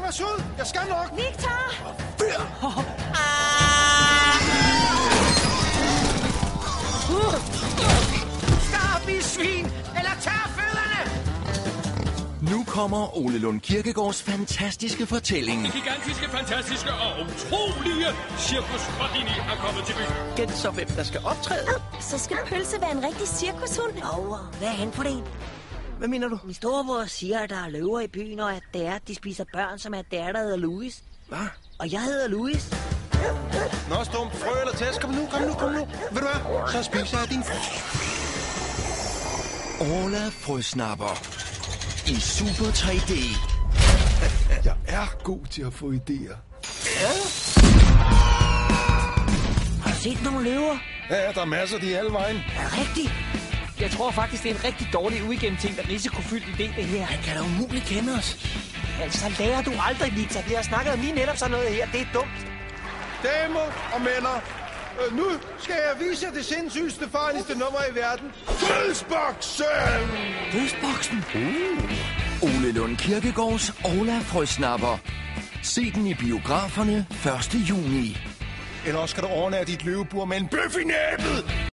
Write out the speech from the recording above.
os ud. Jeg skal nok. Victor! Stop, I svin! Eller tag fødderne! Nu kommer Ole Lund Kirkegaards fantastiske fortælling. Det gigantiske, fantastiske og utrolige Cirkus Houdini er kommet til byen. Gæt så, hvem der skal optræde. Så skal Pølse være en rigtig cirkushund. Hvad er han for en? Hvad mener du? Min storebror siger, at der er løver i byen, og at det er, at de spiser børn, som er der hedder Louis. Hvad? Og jeg hedder Louis. Nå, Stump, frø eller tæsk. Kom nu. Ved du hvad? Så spiser jeg din Orla Frøsnapper. I Super 3D. Jeg er god til at få idéer. Har du set nogle løver? Ja, der er masser, de er alle vejen. Er det rigtigt? Jeg tror faktisk, det er en rigtig dårlig uigennemtænkt og risikofyldt idé, det her. Han kan da umuligt kende os. Altså, lærer du aldrig, Victor. Vi har snakket om lige netop sådan noget her. Det er dumt. Damer og mænder, nu skal jeg vise jer det sindssygste, farligste nummer i verden. Dødsboksen! Dødsboksen. Ole Lund Kirkegaards Orla Frøsnapper. Se den i biograferne 1. juni. Eller også skal du overnære dit løvebur med en bøf i næbet.